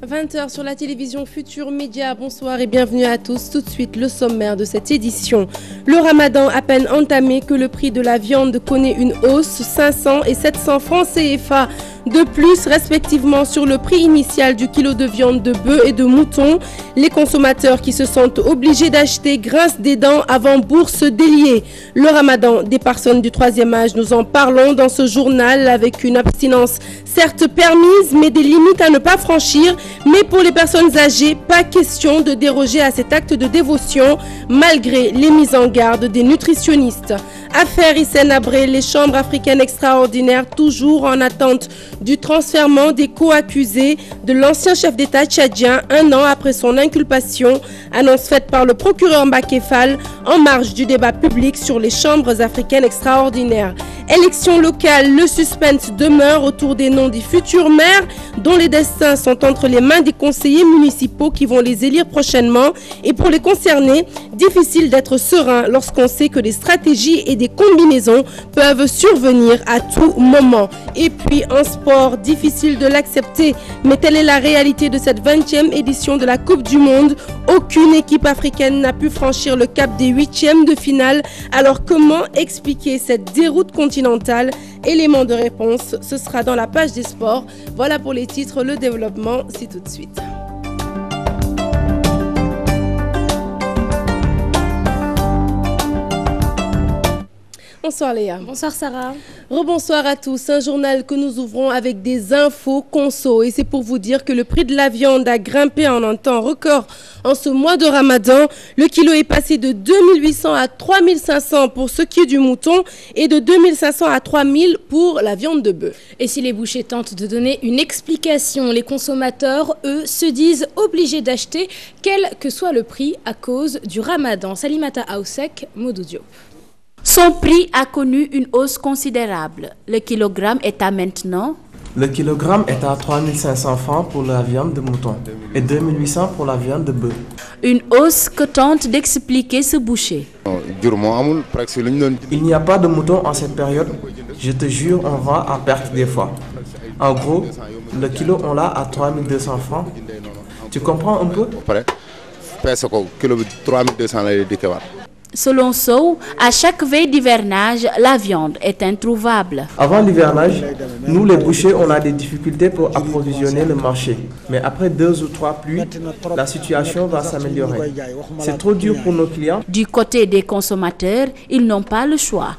20h sur la télévision Futur Média. Bonsoir et bienvenue à tous. Tout de suite, le sommaire de cette édition. Le ramadan à peine entamé que le prix de la viande connaît une hausse, 500 et 700 francs CFA de plus, respectivement, sur le prix initial du kilo de viande de bœuf et de mouton. Les consommateurs qui se sentent obligés d'acheter grincent des dents avant bourse déliée. Le ramadan des personnes du troisième âge, nous en parlons dans ce journal avec une abstinence certes permise, mais des limites à ne pas franchir. Mais pour les personnes âgées, pas question de déroger à cet acte de dévotion, malgré les mises en garde des nutritionnistes. Affaire Hissène Habré, les chambres africaines extraordinaires toujours en attente du transfèrement des co-accusés de l'ancien chef d'État tchadien 1 an après son inculpation, annonce faite par le procureur Mbaké Fall en marge du débat public sur les chambres africaines extraordinaires. Élections locales, le suspense demeure autour des noms des futurs maires dont les destins sont entre les mains des conseillers municipaux qui vont les élire prochainement. Et pour les concernés, difficile d'être serein lorsqu'on sait que des stratégies et des combinaisons peuvent survenir à tout moment. Et puis en sport, difficile de l'accepter, mais telle est la réalité de cette 20e édition de la Coupe du Monde. Aucune équipe africaine n'a pu franchir le cap des 8e de finale. Alors comment expliquer cette déroute continentale? Élément de réponse, ce sera dans la page des sports. Voilà pour les titres, le développement, c'est tout de suite. Bonsoir Léa. Bonsoir Sarah. Rebonsoir à tous. Un journal que nous ouvrons avec des infos conso. Et c'est pour vous dire que le prix de la viande a grimpé en un temps record en ce mois de Ramadan. Le kilo est passé de 2800 à 3500 pour ce qui est du mouton et de 2500 à 3000 pour la viande de bœuf. Et si les bouchers tentent de donner une explication, les consommateurs, eux, se disent obligés d'acheter quel que soit le prix à cause du Ramadan. Salimata Aoussek, Modou Diop. Son prix a connu une hausse considérable. Le kilogramme est à maintenant. Le kilogramme est à 3500 francs pour la viande de mouton et 2800 pour la viande de bœuf. Une hausse que tente d'expliquer ce boucher. Il n'y a pas de mouton en cette période. Je te jure, on vend à perte des fois. En gros, le kilo on l'a à 3200 francs. Tu comprends un peu? Selon Sow, à chaque veille d'hivernage, la viande est introuvable. Avant l'hivernage, nous les bouchers, on a des difficultés pour approvisionner le marché. Mais après 2 ou 3 pluies, la situation va s'améliorer. C'est trop dur pour nos clients. Du côté des consommateurs, ils n'ont pas le choix.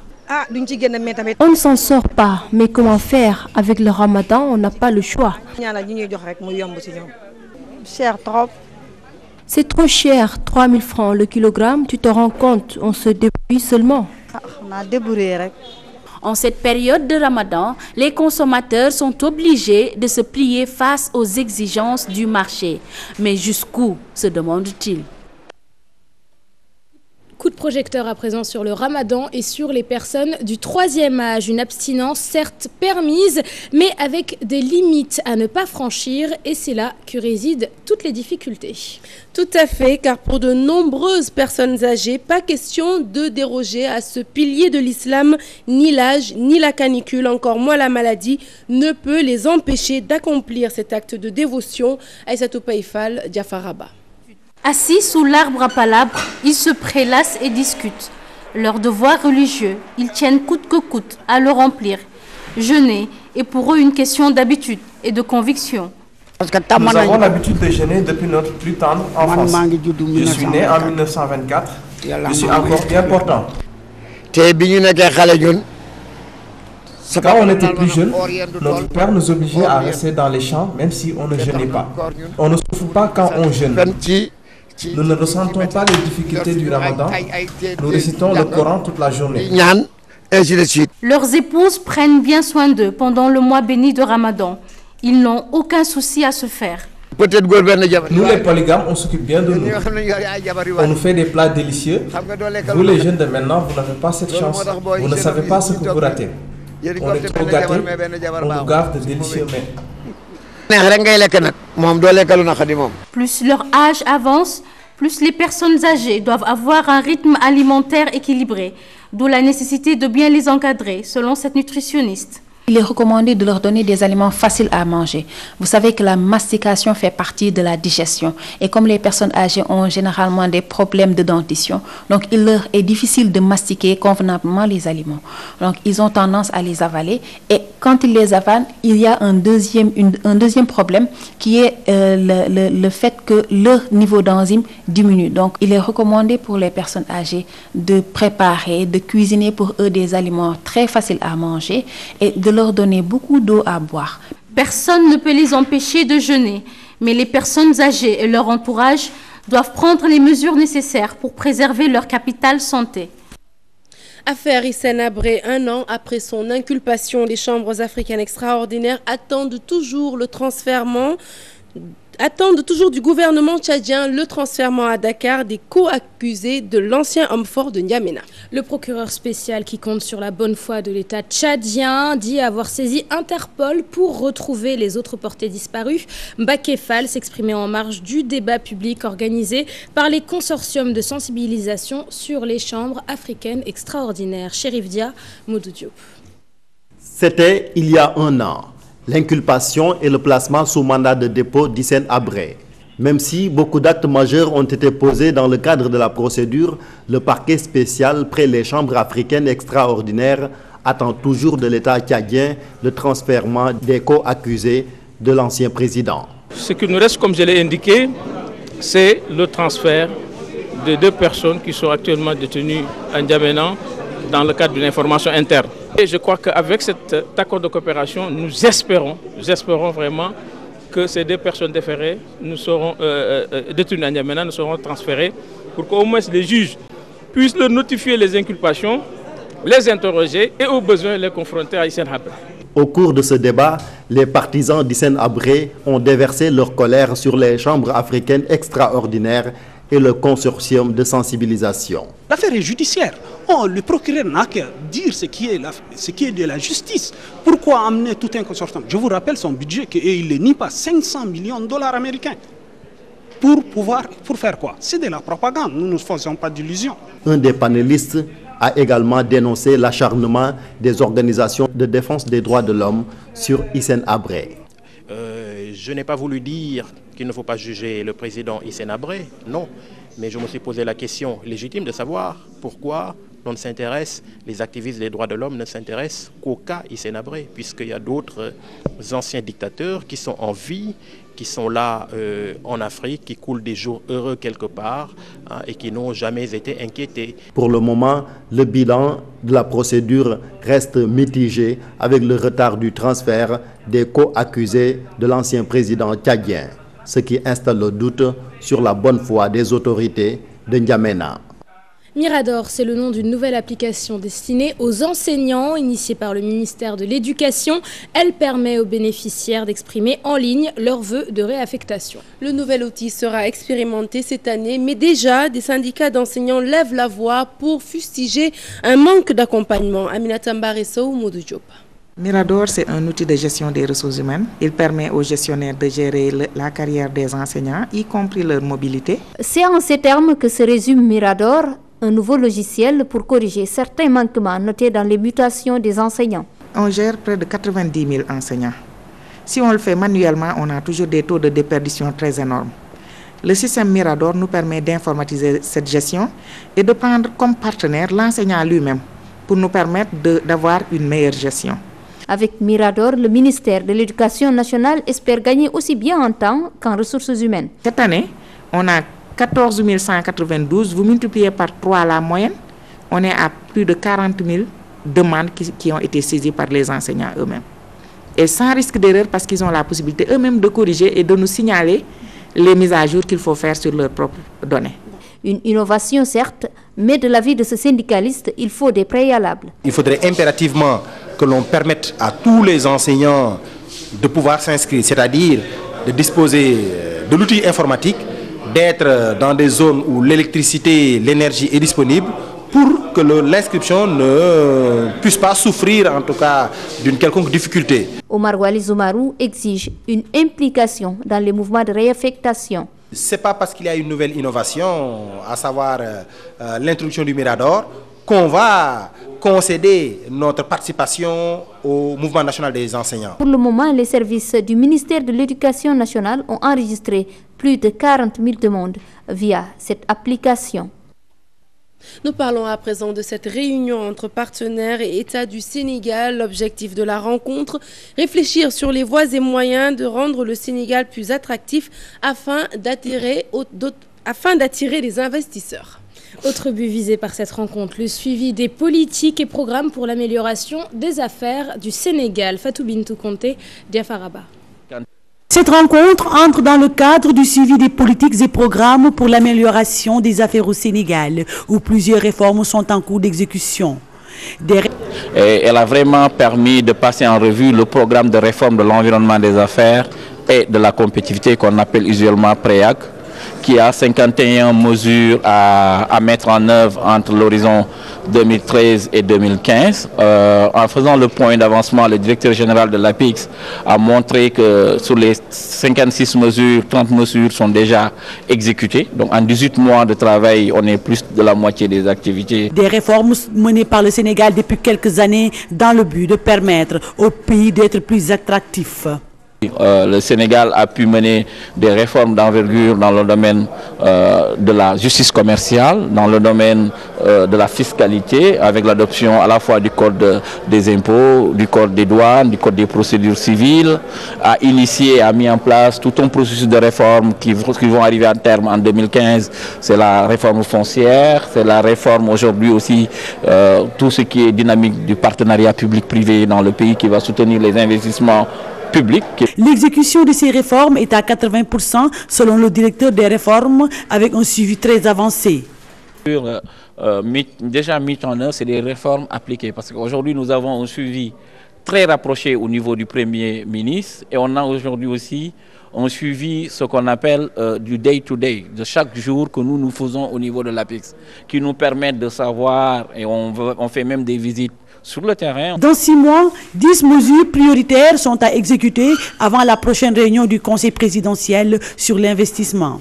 On ne s'en sort pas, mais comment faire? Avec le ramadan, on n'a pas le choix. Cher trop. C'est trop cher, 3000 francs le kilogramme, tu te rends compte, on se débrouille seulement. En cette période de Ramadan, les consommateurs sont obligés de se plier face aux exigences du marché. Mais jusqu'où se demande-t-il? Coup de projecteur à présent sur le Ramadan et sur les personnes du troisième âge. Une abstinence certes permise, mais avec des limites à ne pas franchir. Et c'est là que résident toutes les difficultés. Tout à fait, car pour de nombreuses personnes âgées, pas question de déroger à ce pilier de l'islam. Ni l'âge, ni la canicule, encore moins la maladie, ne peut les empêcher d'accomplir cet acte de dévotion. Aïssatou Païfal, Diafaraba. Assis sous l'arbre à palabres, ils se prélassent et discutent. Leur devoir religieux, ils tiennent coûte que coûte à le remplir. Jeûner est pour eux une question d'habitude et de conviction. Nous avons l'habitude de jeûner depuis notre plus tendre enfance. Je suis né en 1924. Je suis encore bien portant. Quand on était plus jeune, notre père nous obligeait à rester dans les champs même si on ne jeûnait pas. On ne souffre pas quand on jeûne. Nous ne ressentons pas les difficultés du Ramadan. Nous récitons le Coran toute la journée. Leurs épouses prennent bien soin d'eux pendant le mois béni de Ramadan. Ils n'ont aucun souci à se faire. Nous les polygames, on s'occupe bien de nous. On nous fait des plats délicieux. Vous les jeunes de maintenant, vous n'avez pas cette chance. Vous ne savez pas ce que vous ratez. On est trop gâtés, on nous gave de délicieux mets. Plus leur âge avance, plus les personnes âgées doivent avoir un rythme alimentaire équilibré, d'où la nécessité de bien les encadrer, selon cette nutritionniste. Il est recommandé de leur donner des aliments faciles à manger. Vous savez que la mastication fait partie de la digestion. Et comme les personnes âgées ont généralement des problèmes de dentition, donc il leur est difficile de mastiquer convenablement les aliments. Donc ils ont tendance à les avaler. Et quand ils les avalent, il y a un deuxième problème qui est le fait que leur niveau d'enzyme diminue. Donc il est recommandé pour les personnes âgées de préparer, de cuisiner pour eux des aliments très faciles à manger et de leur donner beaucoup d'eau à boire. Personne ne peut les empêcher de jeûner, mais les personnes âgées et leur entourage doivent prendre les mesures nécessaires pour préserver leur capital santé. Affaire Hissène Habré, 1 an après son inculpation, les chambres africaines extraordinaires attendent toujours du gouvernement tchadien le transfèrement à Dakar des co-accusés de l'ancien homme fort de N'Djamena. Le procureur spécial qui compte sur la bonne foi de l'État tchadien dit avoir saisi Interpol pour retrouver les autres portés disparus. Mbaké Fall s'exprimait en marge du débat public organisé par les consortiums de sensibilisation sur les chambres africaines extraordinaires. Chérif Dia, Modou Diop. C'était il y a 1 an. L'inculpation et le placement sous mandat de dépôt d'Hissène Habré. Même si beaucoup d'actes majeurs ont été posés dans le cadre de la procédure, le parquet spécial près les chambres africaines extraordinaires attend toujours de l'État tchadien le transfèrement des co-accusés de l'ancien président. Ce qui nous reste, comme je l'ai indiqué, c'est le transfert de 2 personnes qui sont actuellement détenues à N'Djamena dans le cadre d'une information interne. Et je crois qu'avec cet accord de coopération, nous espérons vraiment que ces 2 personnes déférées nous seront détenues à N'Djamena, nous seront transférées pour qu'au moins les juges puissent leur notifier les inculpations, les interroger et au besoin les confronter à Hissène Habré. Au cours de ce débat, les partisans d'Hissène Habré ont déversé leur colère sur les chambres africaines extraordinaires et le consortium de sensibilisation. L'affaire est judiciaire. Le procureur n'a qu'à dire ce qui est de la justice. Pourquoi amener tout un consortium? Je vous rappelle son budget, il ne nie pas 500 millions de dollars américains. Pour faire quoi? C'est de la propagande, nous ne faisons pas d'illusions. Un des panélistes a également dénoncé l'acharnement des organisations de défense des droits de l'homme sur Hissène Habré. Je n'ai pas voulu dire qu'il ne faut pas juger le président Hissène Habré, non. Mais je me suis posé la question légitime de savoir pourquoi les activistes des droits de l'homme ne s'intéressent qu'au cas Hissène Habré, puisqu'il y a d'autres anciens dictateurs qui sont en vie, qui sont là en Afrique, qui coulent des jours heureux quelque part et qui n'ont jamais été inquiétés. Pour le moment, le bilan de la procédure reste mitigé avec le retard du transfert des co-accusés de l'ancien président tchadien, ce qui installe le doute sur la bonne foi des autorités de N'Djamena. Mirador, c'est le nom d'une nouvelle application destinée aux enseignants, initiée par le ministère de l'Éducation. Elle permet aux bénéficiaires d'exprimer en ligne leurs vœux de réaffectation. Le nouvel outil sera expérimenté cette année, mais déjà, des syndicats d'enseignants lèvent la voix pour fustiger un manque d'accompagnement. Aminata Mbaresso ou Modou Diop. Mirador, c'est un outil de gestion des ressources humaines. Il permet aux gestionnaires de gérer la carrière des enseignants, y compris leur mobilité. C'est en ces termes que se résume Mirador, un nouveau logiciel pour corriger certains manquements notés dans les mutations des enseignants. On gère près de 90 000 enseignants. Si on le fait manuellement, on a toujours des taux de déperdition très énormes. Le système Mirador nous permet d'informatiser cette gestion et de prendre comme partenaire l'enseignant lui-même pour nous permettre d'avoir une meilleure gestion. Avec Mirador, le ministère de l'Éducation nationale espère gagner aussi bien en temps qu'en ressources humaines. Cette année, on a 14 192, vous multipliez par 3 la moyenne, on est à plus de 40 000 demandes qui ont été saisies par les enseignants eux-mêmes. Et sans risque d'erreur parce qu'ils ont la possibilité eux-mêmes de corriger et de nous signaler les mises à jour qu'il faut faire sur leurs propres données. Une innovation certes, mais de l'avis de ce syndicaliste, il faut des préalables. Il faudrait impérativement que l'on permette à tous les enseignants de pouvoir s'inscrire, c'est-à-dire de disposer de l'outil informatique, d'être dans des zones où l'électricité, l'énergie est disponible pour que l'inscription ne puisse pas souffrir en tout cas d'une quelconque difficulté. Omar Wali Zoumarou exige une implication dans les mouvements de réaffectation. Ce n'est pas parce qu'il y a une nouvelle innovation, à savoir l'introduction du Mirador, qu'on va concéder notre participation au mouvement national des enseignants. Pour le moment, les services du ministère de l'Éducation nationale ont enregistré plus de 40 000 demandes via cette application. Nous parlons à présent de cette réunion entre partenaires et État du Sénégal. L'objectif de la rencontre, réfléchir sur les voies et moyens de rendre le Sénégal plus attractif afin d'attirer les investisseurs. Autre but visé par cette rencontre, le suivi des politiques et programmes pour l'amélioration des affaires du Sénégal. Fatou Bintou Conté, Diafaraba. Cette rencontre entre dans le cadre du suivi des politiques et programmes pour l'amélioration des affaires au Sénégal, où plusieurs réformes sont en cours d'exécution. Elle a vraiment permis de passer en revue le programme de réforme de l'environnement des affaires et de la compétitivité qu'on appelle usuellement PREAC, qui a 51 mesures à mettre en œuvre entre l'horizon 2013 et 2015. En faisant le point d'avancement, le directeur général de l'APIX a montré que sur les 56 mesures, 30 mesures sont déjà exécutées. Donc en 18 mois de travail, on est plus de la moitié des activités. Des réformes menées par le Sénégal depuis quelques années dans le but de permettre au pays d'être plus attractif. Le Sénégal a pu mener des réformes d'envergure dans le domaine de la justice commerciale, dans le domaine de la fiscalité, avec l'adoption à la fois du code des impôts, du code des douanes, du code des procédures civiles, a initié, a mis en place tout un processus de réforme qui vont arriver à terme en 2015. C'est la réforme foncière, c'est la réforme aujourd'hui aussi, tout ce qui est dynamique du partenariat public-privé dans le pays qui va soutenir les investissements public. L'exécution de ces réformes est à 80% selon le directeur des réformes, avec un suivi très avancé. Déjà mis en œuvre, c'est des réformes appliquées parce qu'aujourd'hui nous avons un suivi très rapproché au niveau du Premier ministre et on a aujourd'hui aussi un suivi, ce qu'on appelle du day-to-day, de chaque jour que nous faisons au niveau de l'APIX, qui nous permettent de savoir et on fait même des visites sur le terrain. Dans 6 mois, 10 mesures prioritaires sont à exécuter avant la prochaine réunion du Conseil présidentiel sur l'investissement.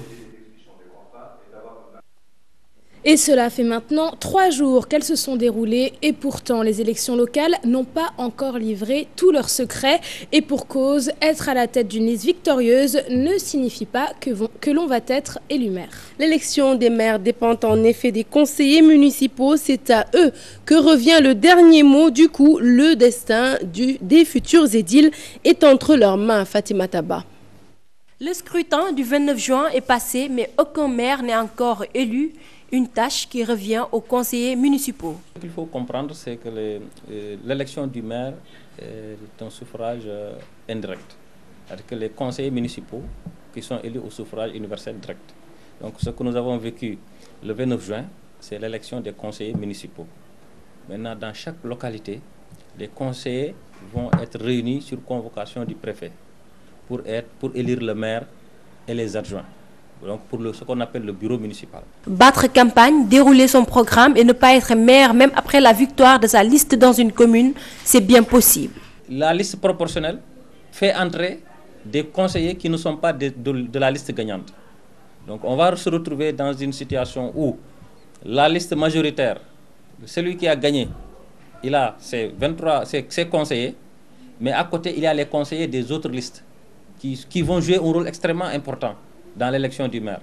Et cela fait maintenant 3 jours qu'elles se sont déroulées et pourtant les élections locales n'ont pas encore livré tous leurs secrets. Et pour cause, être à la tête d'une liste victorieuse ne signifie pas que l'on va être élu maire. L'élection des maires dépend en effet des conseillers municipaux. C'est à eux que revient le dernier mot. Du coup, le destin des futurs édiles est entre leurs mains. Fatima Taba. Le scrutin du 29 juin est passé, mais aucun maire n'est encore élu. Une tâche qui revient aux conseillers municipaux. Ce qu'il faut comprendre, c'est que l'élection du maire est un suffrage indirect. C'est-à-dire que les conseillers municipaux qui sont élus au suffrage universel direct. Donc ce que nous avons vécu le 29 juin, c'est l'élection des conseillers municipaux. Maintenant, dans chaque localité, les conseillers vont être réunis sur convocation du préfet pour élire le maire et les adjoints. Donc pour ce qu'on appelle le bureau municipal. Battre campagne, dérouler son programme et ne pas être maire même après la victoire de sa liste dans une commune, c'est bien possible. La liste proportionnelle fait entrer des conseillers qui ne sont pas de la liste gagnante. Donc on va se retrouver dans une situation où la liste majoritaire, celui qui a gagné, il a ses conseillers, mais à côté il y a les conseillers des autres listes qui vont jouer un rôle extrêmement important dans l'élection du maire.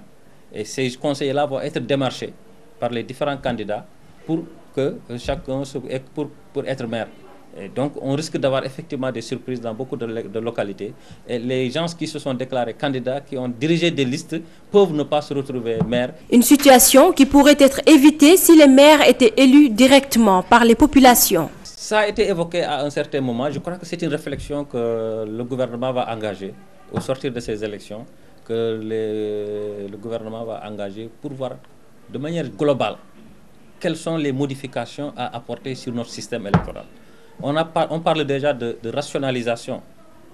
Et ces conseillers-là vont être démarchés par les différents candidats pour que chacun pour être maire. Et donc on risque d'avoir effectivement des surprises dans beaucoup de localités. Et les gens qui se sont déclarés candidats, qui ont dirigé des listes, peuvent ne pas se retrouver maires. Une situation qui pourrait être évitée si les maires étaient élus directement par les populations. Ça a été évoqué à un certain moment. Je crois que c'est une réflexion que le gouvernement va engager au sortir de ces élections, que le gouvernement va engager pour voir de manière globale quelles sont les modifications à apporter sur notre système électoral. On parle déjà de rationalisation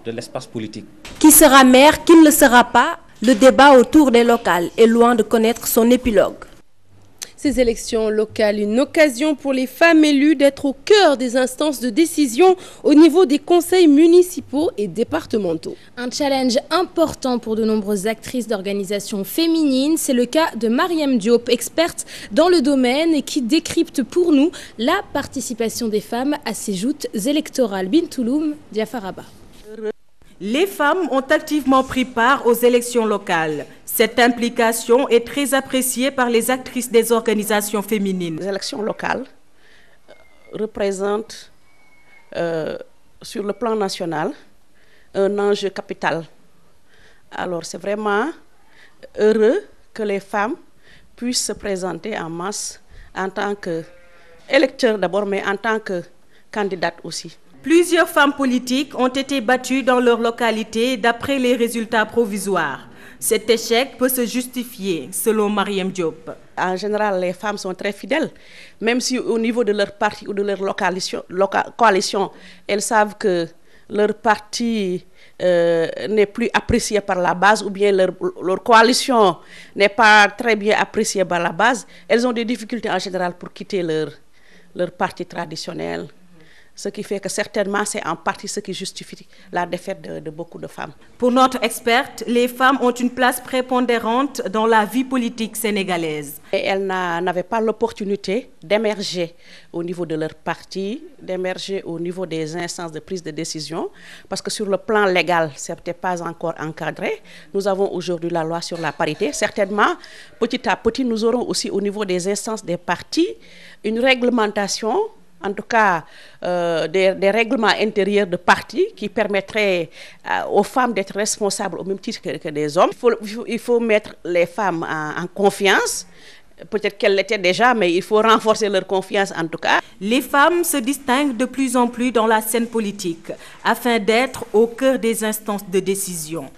de l'espace politique. Qui sera maire, qui ne le sera pas, le débat autour des locales est loin de connaître son épilogue. Ces élections locales, une occasion pour les femmes élues d'être au cœur des instances de décision au niveau des conseils municipaux et départementaux. Un challenge important pour de nombreuses actrices d'organisations féminines. C'est le cas de Mariam Diop, experte dans le domaine et qui décrypte pour nous la participation des femmes à ces joutes électorales. Bintouloum, Diafaraba. Les femmes ont activement pris part aux élections locales. Cette implication est très appréciée par les actrices des organisations féminines. Les élections locales représentent, sur le plan national, un enjeu capital. Alors c'est vraiment heureux que les femmes puissent se présenter en masse en tant qu'électeurs d'abord, mais en tant que candidates aussi. Plusieurs femmes politiques ont été battues dans leur localité d'après les résultats provisoires. Cet échec peut se justifier, selon Mariam Diop. En général, les femmes sont très fidèles, même si au niveau de leur parti ou de leur coalition, elles savent que leur parti n'est plus apprécié par la base ou bien leur coalition n'est pas très bien appréciée par la base. Elles ont des difficultés en général pour quitter leur parti traditionnel. Ce qui fait que certainement c'est en partie ce qui justifie la défaite de beaucoup de femmes. Pour notre experte, les femmes ont une place prépondérante dans la vie politique sénégalaise. Et elles n'avaient pas l'opportunité d'émerger au niveau de leur parti, d'émerger au niveau des instances de prise de décision, parce que sur le plan légal, ce n'était pas encore encadré. Nous avons aujourd'hui la loi sur la parité. Certainement, petit à petit, nous aurons aussi au niveau des instances des partis une réglementation, en tout cas des règlements intérieurs de partis qui permettraient aux femmes d'être responsables au même titre que des hommes. Il faut mettre les femmes en confiance. Peut-être qu'elles l'étaient déjà, mais il faut renforcer leur confiance en tout cas. Les femmes se distinguent de plus en plus dans la scène politique afin d'être au cœur des instances de décision.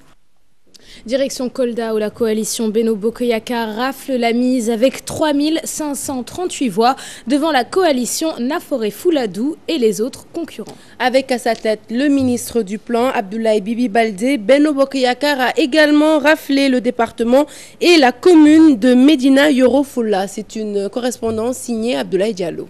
Direction Kolda où la coalition Benno Bokk Yakaar rafle la mise avec 3538 voix devant la coalition Nafoore Fouladou et les autres concurrents. Avec à sa tête le ministre du Plan, Abdoulaye Bibi Baldé, Benno Bokk Yakaar a également raflé le département et la commune de Médina Yoro Foulah. C'est une correspondance signée Abdoulaye Diallo.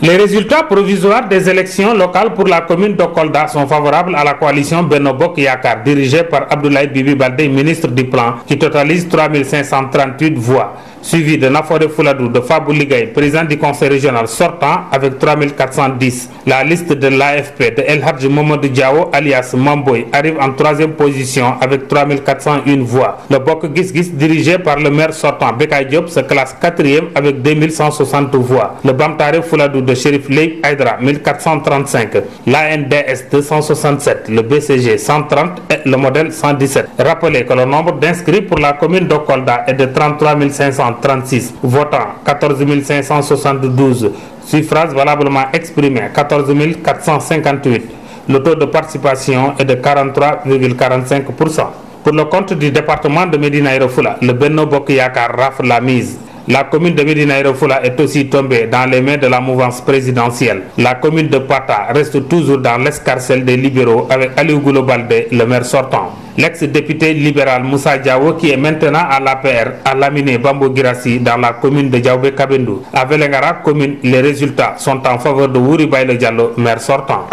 Les résultats provisoires des élections locales pour la commune de Kolda sont favorables à la coalition Benno Bokk Yakaar, dirigée par Abdoulaye Bibi Baldé, ministre du Plan, qui totalise 3538 voix, suivi de Nafoore Fouladou de Fabou Ligay, président du conseil régional sortant, avec 3410. La liste de l'AFP de El Hadji Mamadou Diawo, alias Mamboy, arrive en troisième position avec 3401 voix. Le Bokk Gis Gis, dirigé par le maire sortant, Bekay Diop, se classe quatrième avec 2160 voix. Le Bamtare Fouladou de Chérif Ley Aydra, 1435. L'ANDS 267, le BCG 130 et le modèle 117. Rappelez que le nombre d'inscrits pour la commune de Kolda est de 33 536, votants 14 572, suffrages valablement exprimés 14 458. Le taux de participation est de 43,45%. Pour le compte du département de Médina Yoro Foulah, le Benno Bokk Yakaar rafle la mise. La commune de Médina Yoro Foulah est aussi tombée dans les mains de la mouvance présidentielle. La commune de Pata reste toujours dans l'escarcelle des libéraux avec Aliou Goulo Baldé, le maire sortant. L'ex-député libéral Moussa Diawo, qui est maintenant à l'APR, a laminé Bambo Girassi dans la commune de Diaobé Kabendou. À Vélingara commune, les résultats sont en faveur de Wuri Bayle Diallo, maire sortant.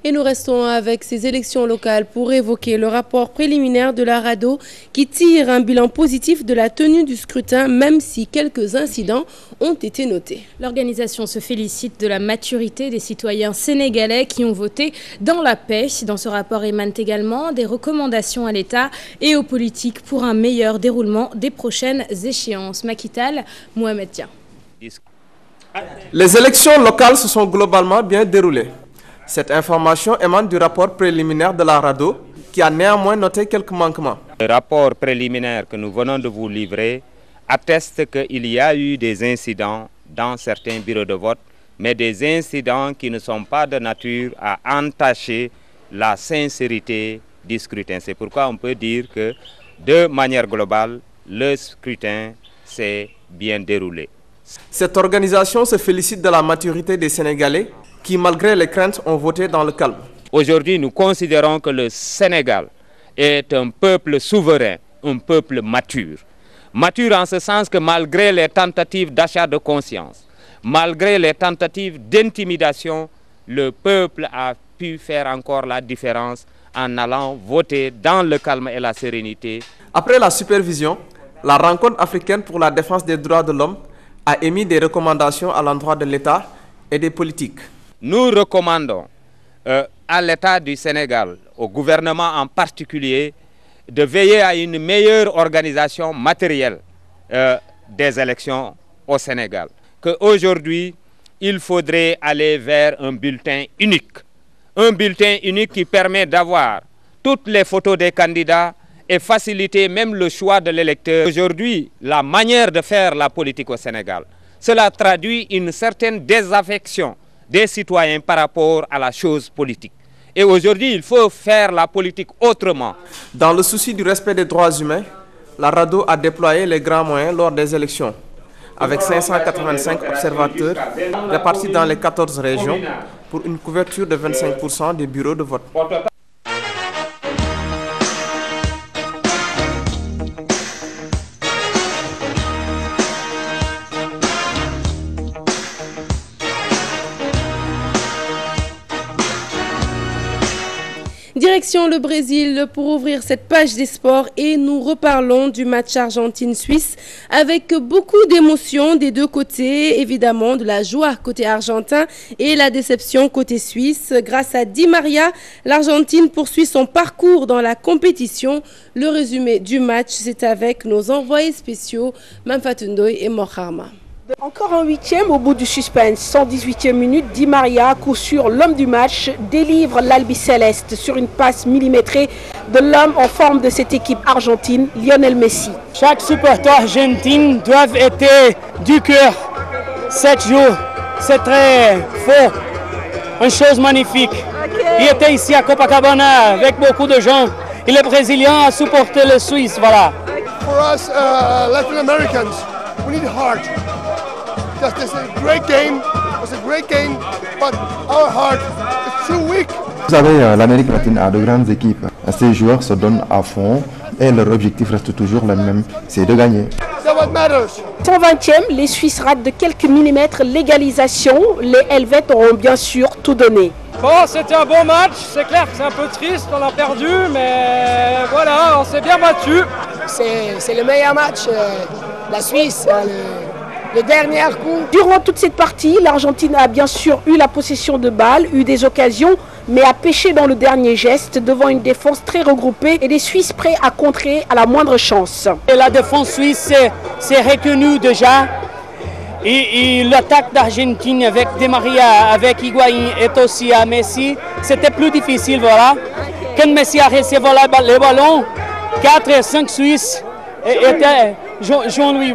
Et nous restons avec ces élections locales pour évoquer le rapport préliminaire de la RADDHO qui tire un bilan positif de la tenue du scrutin, même si quelques incidents ont été notés. L'organisation se félicite de la maturité des citoyens sénégalais qui ont voté dans la paix. Dans ce rapport émanent également des recommandations à l'État et aux politiques pour un meilleur déroulement des prochaines échéances. Makital, Mohamed Dia. Les élections locales se sont globalement bien déroulées. Cette information émane du rapport préliminaire de la RADDHO qui a néanmoins noté quelques manquements. Le rapport préliminaire que nous venons de vous livrer atteste qu'il y a eu des incidents dans certains bureaux de vote, mais des incidents qui ne sont pas de nature à entacher la sincérité du scrutin. C'est pourquoi on peut dire que, de manière globale, le scrutin s'est bien déroulé. Cette organisation se félicite de la maturité des Sénégalais qui, malgré les craintes, ont voté dans le calme. Aujourd'hui, nous considérons que le Sénégal est un peuple souverain, un peuple mature. Mature en ce sens que malgré les tentatives d'achat de conscience, malgré les tentatives d'intimidation, le peuple a pu faire encore la différence en allant voter dans le calme et la sérénité. Après la supervision, la rencontre africaine pour la défense des droits de l'homme a émis des recommandations à l'endroit de l'État et des politiques. Nous recommandons à l'État du Sénégal, au gouvernement en particulier, de veiller à une meilleure organisation matérielle des élections au Sénégal. Qu'aujourd'hui, il faudrait aller vers un bulletin unique. Un bulletin unique qui permet d'avoir toutes les photos des candidats et faciliter même le choix de l'électeur. Aujourd'hui, la manière de faire la politique au Sénégal, cela traduit une certaine désaffection des citoyens par rapport à la chose politique. Et aujourd'hui, il faut faire la politique autrement. Dans le souci du respect des droits humains, la RADDHO a déployé les grands moyens lors des élections, avec 585 observateurs répartis dans les 14 régions pour une couverture de 25% des bureaux de vote. Direction le Brésil pour ouvrir cette page des sports et nous reparlons du match Argentine-Suisse avec beaucoup d'émotions des deux côtés, évidemment de la joie côté argentin et la déception côté suisse. Grâce à Di Maria, l'Argentine poursuit son parcours dans la compétition. Le résumé du match, c'est avec nos envoyés spéciaux Mamfatou Ndoye et Moharma. Encore un huitième au bout du suspense. 118e minute, Di Maria, coup sûr l'homme du match, délivre l'Albiceleste sur une passe millimétrée de l'homme en forme de cette équipe argentine, Lionel Messi. Chaque supporter argentin doit être du cœur 7 jours. C'est très fort, une chose magnifique. Il était ici à Copacabana avec beaucoup de gens et les Brésiliens ont supporté les Suisses. Voilà. For us Latin Americans, we need heart. It's a great game. It's a great game, but our heart is too weak. Vous savez, l'Amérique latine a de grandes équipes. Ces joueurs se donnent à fond et leur objectif reste toujours le même, c'est de gagner. 120e, les Suisses ratent de quelques millimètres l'égalisation. Les Helvètes auront bien sûr tout donné. Bon, c'était un bon match. C'est clair que c'est un peu triste, on a perdu, mais voilà, on s'est bien battu. C'est le meilleur match. La Suisse, le dernier coup. Durant toute cette partie, l'Argentine a bien sûr eu la possession de balles, eu des occasions, mais a pêché dans le dernier geste devant une défense très regroupée et des Suisses prêts à contrer à la moindre chance. Et la défense suisse s'est retenue déjà. Et l'attaque d'Argentine avec Di Maria, avec Higuaín et aussi à Messi, c'était plus difficile, voilà. Quand Messi a reçu le ballon, 4 et 5 Suisses étaient Jean-Louis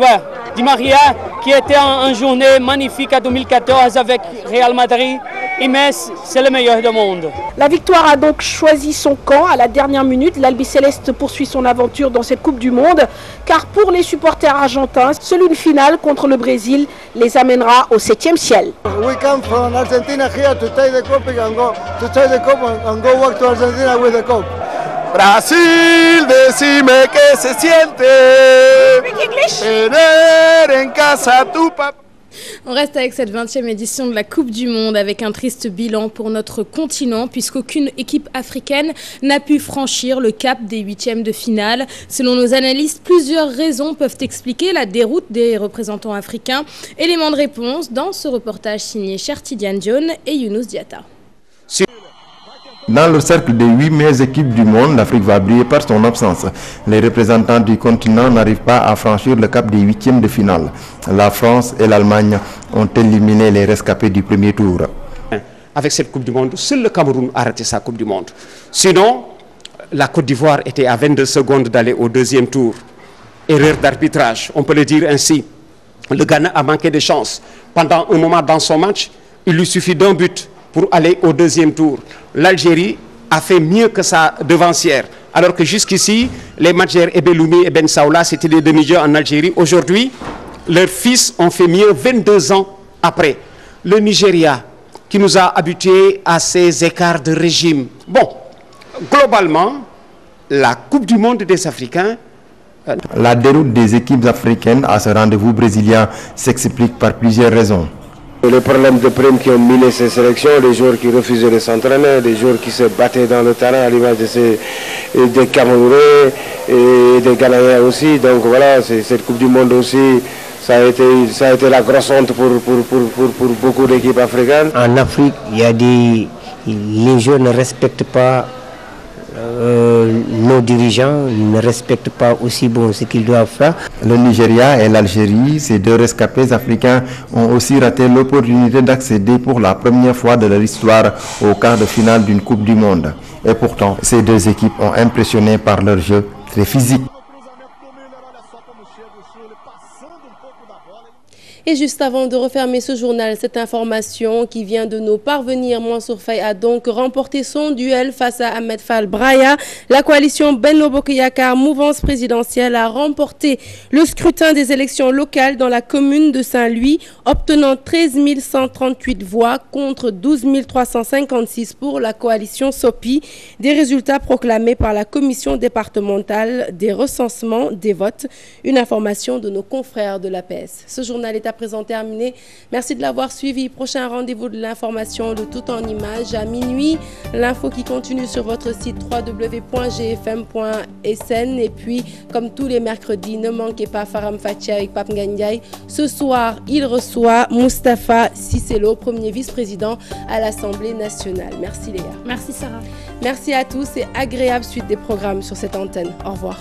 Di Maria, qui était en journée magnifique en 2014 avec Real Madrid. Et Messi, c'est le meilleur du monde. La victoire a donc choisi son camp à la dernière minute. L'Albiceleste poursuit son aventure dans cette Coupe du Monde. Car pour les supporters argentins, seule une finale contre le Brésil les amènera au 7e ciel. We come from Argentina here to take the cup and go back to Argentina with the cup. Brasil, decime que se siente tener en casa tu papá. On reste avec cette 20e édition de la Coupe du Monde avec un triste bilan pour notre continent puisqu'aucune équipe africaine n'a pu franchir le cap des 8e de finale. Selon nos analystes, plusieurs raisons peuvent expliquer la déroute des représentants africains. Élément de réponse dans ce reportage signé Chertidiane Dione et Younous Diatta. Dans le cercle des 8 meilleures équipes du monde, l'Afrique va briller par son absence. Les représentants du continent n'arrivent pas à franchir le cap des 8e de finale. La France et l'Allemagne ont éliminé les rescapés du premier tour. Avec cette Coupe du Monde, seul le Cameroun a raté sa Coupe du Monde. Sinon, la Côte d'Ivoire était à 22 secondes d'aller au deuxième tour. Erreur d'arbitrage, on peut le dire ainsi. Le Ghana a manqué de chance. Pendant un moment dans son match, il lui suffit d'un but pour aller au deuxième tour. L'Algérie a fait mieux que sa devancière. Alors que jusqu'ici, les matchs Ebeloumi et Ben Saoula, c'était les demi-dieux en Algérie. Aujourd'hui, leurs fils ont fait mieux 22 ans après. Le Nigeria, qui nous a habitués à ces écarts de régime. Bon, globalement, la Coupe du Monde des Africains La déroute des équipes africaines à ce rendez-vous brésilien s'explique par plusieurs raisons. Les problèmes de primes qui ont miné ces sélections, les joueurs qui refusaient de s'entraîner, les joueurs qui se battaient dans le terrain à l'image des Camerounais et des Ghanéens aussi. Donc voilà, cette Coupe du Monde aussi, ça a été la grosse honte pour beaucoup d'équipes africaines. En Afrique, les joueurs ne respectent pas nos dirigeants, ne respectent pas aussi ce qu'ils doivent faire. Le Nigeria et l'Algérie, ces deux rescapés africains, ont aussi raté l'opportunité d'accéder pour la première fois de leur histoire au quart de finale d'une Coupe du Monde. Et pourtant, ces deux équipes ont impressionné par leur jeu très physique. Et juste avant de refermer ce journal, cette information qui vient de nous parvenir, Mansour Faye a donc remporté son duel face à Ahmed Fall Braya. La coalition Benno Bokk Yakaar, mouvance présidentielle, a remporté le scrutin des élections locales dans la commune de Saint-Louis, obtenant 13 138 voix contre 12 356 pour la coalition SOPI. Des résultats proclamés par la commission départementale des recensements des votes. Une information de nos confrères de l'APS. Ce journal est à présent terminé. Merci de l'avoir suivi. Prochain rendez-vous de l'information, le tout en images à minuit. L'info qui continue sur votre site www.gfm.sn. Et puis, comme tous les mercredis, ne manquez pas Faram Fathi avec Pape Ndiaye. Ce soir, il reçoit Moustapha Cisselo, premier vice-président à l'Assemblée nationale. Merci Léa. Merci Sarah. Merci à tous et agréable suite des programmes sur cette antenne. Au revoir.